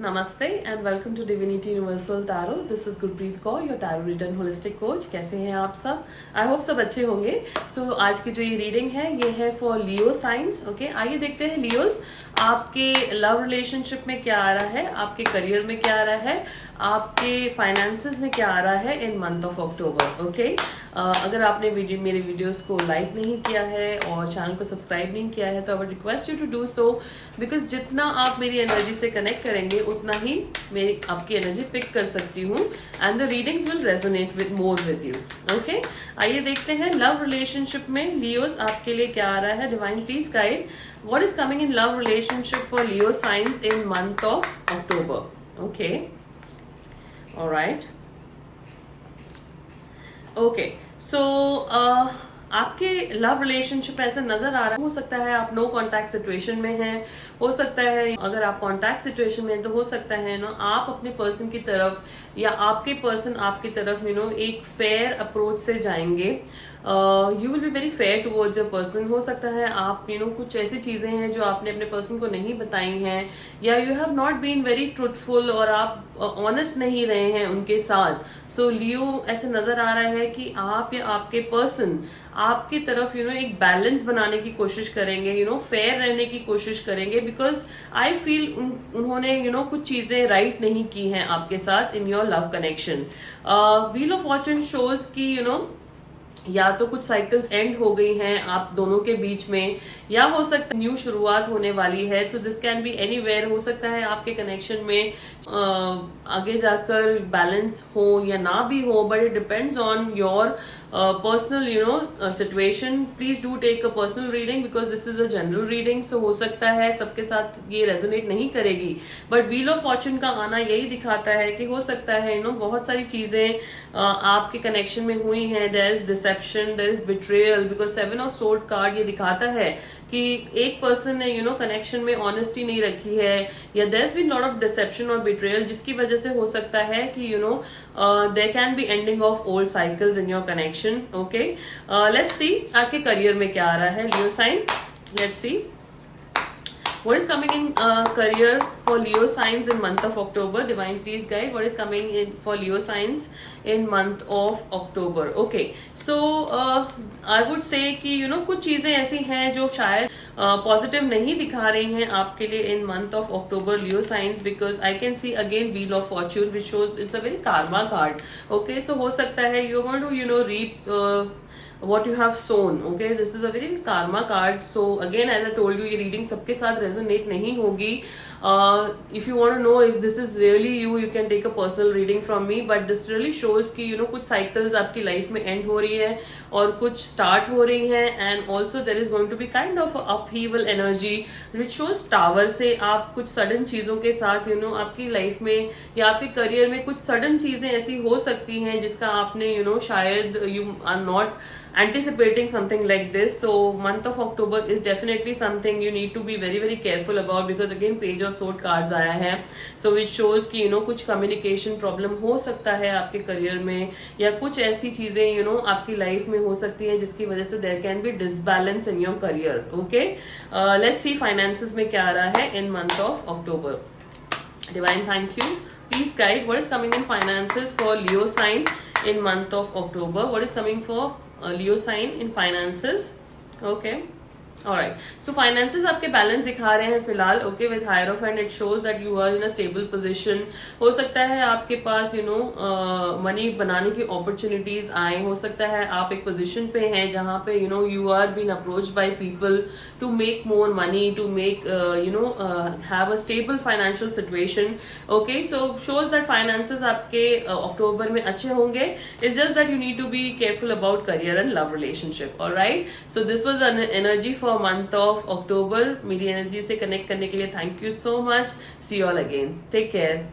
नमस्ते and welcome to divinity universal tarot. This is Gurpreet Kaur, your tarot return holistic coach. कैसे हैं आप सब? आई होप सब अच्छे होंगे। आज की जो ये रीडिंग है ये है फॉर लियो साइंस। ओके, आइए देखते हैं लियोस, आपके लव रिलेशनशिप में क्या आ रहा है, आपके करियर में क्या आ रहा है, आपके फाइनेंसेस में क्या आ रहा है इन मंथ ऑफ अक्टूबर। ओके, अगर आपने मेरे वीडियोस को लाइक नहीं किया है और चैनल को सब्सक्राइब नहीं किया है तो I would request you to do so, because जितना आप मेरी एनर्जी से कनेक्ट करेंगे उतना ही मैं आपकी एनर्जी पिक कर सकती हूँ and the readings will resonate with more with you. Okay, आइए देखते हैं लव रिलेशनशिप में लियोस आपके लिए क्या आ रहा है। Divine please guide what is coming in love relationship for Leo signs in month of October. Okay, alright, okay, so आपके लव रिलेशनशिप ऐसे नजर आ रहा है, हो सकता है आप नो कांटेक्ट सिचुएशन में हैं, हो सकता है अगर आप कांटेक्ट सिचुएशन में हैं तो हो सकता है ना आप अपने पर्सन की तरफ या आपके पर्सन आपकी तरफ एक फेयर अप्रोच से जाएंगे। You will be very fair towards a person. हो सकता है आप कुछ ऐसी चीजें हैं जो आपने अपने पर्सन को नहीं बताई हैं, या you have not been very truthful और आप ऑनेस्ट नहीं रहे हैं उनके साथ। सो लियो ऐसे नजर आ रहा है कि आप या आपके पर्सन आपकी तरफ एक बैलेंस बनाने की कोशिश करेंगे, फेयर रहने की कोशिश करेंगे, बिकॉज आई फील उन्होंने कुछ चीजें राइट नहीं की हैं आपके साथ in your love connection. Wheel of Fortune shows की या तो कुछ साइकिल्स एंड हो गई हैं आप दोनों के बीच में, या हो सकता है न्यू शुरुआत होने वाली है। So this can be anywhere. हो सकता है आपके कनेक्शन में आगे जाकर बैलेंस हो या ना भी हो, but it depends on your personal situation. Please do take a personal reading because this is a general reading. So हो सकता है सबके साथ ये रेजोनेट नहीं करेगी, बट व्हील ऑफ फॉर्चून का आना यही दिखाता है कि हो सकता है बहुत सारी चीजें आपके कनेक्शन में हुई हैं। There is deception, there is betrayal, because 7 of sword card ये दिखाता है कि एक पर्सन ने कनेक्शन में ऑनेस्टी नहीं रखी है, या there is been lot of deception और बिट्रेयल, जिसकी वजह से हो सकता है कि there can be ending of old cycles in your connection. Okay, let's see आपके करियर में क्या आ रहा है Leo sign. Let's see what is coming in career for Leo signs in month of October. Divine please guide what is coming in for Leo signs in month of October. Okay, so I would say कि कुछ चीजें ऐसी हैं जो शायद positive नहीं दिखा रही हैं आपके लिए in month of October Leo signs, because I can see again wheel of fortune which shows it's a very karma card. Okay, so हो सकता है you are going to reap what you have sown. Okay, this is a very karma card. So again, as I told you, ये reading सबके साथ resonate नहीं होगी. If you want to know if this is really you, you can take a personal reading from me. But this really shows कि कुछ cycles आपकी life में end हो रही है और कुछ start हो रही है, and also there is going to be kind of upheaval energy which shows tower से आप कुछ sudden चीजों के साथ आपकी life में या आपके career में कुछ sudden चीजें ऐसी हो सकती हैं जिसका आपने शायद you are not anticipating something like this. So month of October is definitely something you need to be very very careful about, because again page of sword cards आया है, so which shows कि कुछ communication problem हो सकता है आपके career में, या कुछ ऐसी चीजें आपकी लाइफ में हो सकती हैं जिसकी वजह से there can be disbalance in your career. Okay, let's see finances में क्या आ रहा है in month of October. Divine thank you, please guide what is coming in finances for Leo sign in month of October. What is coming for Leo sign in finances? Okay, alright, so finances आपके balance दिखा रहे हैं फिलहाल। Okay, with hierophant it shows that you are in a stable position. हो सकता है आपके पास money बनाने की अपॉर्चुनिटीज आए, हो सकता है आप एक पोजीशन पे हैं जहां पे you are been approached by people to make more money, to make have a stable financial situation. Okay, so shows that finances आपके अक्टूबर में अच्छे होंगे। It's just that you need to be careful about career and love relationship. Alright, so this was an energy for month of October. मेरी energy से connect करने के लिए thank you so much. See you all again, take care.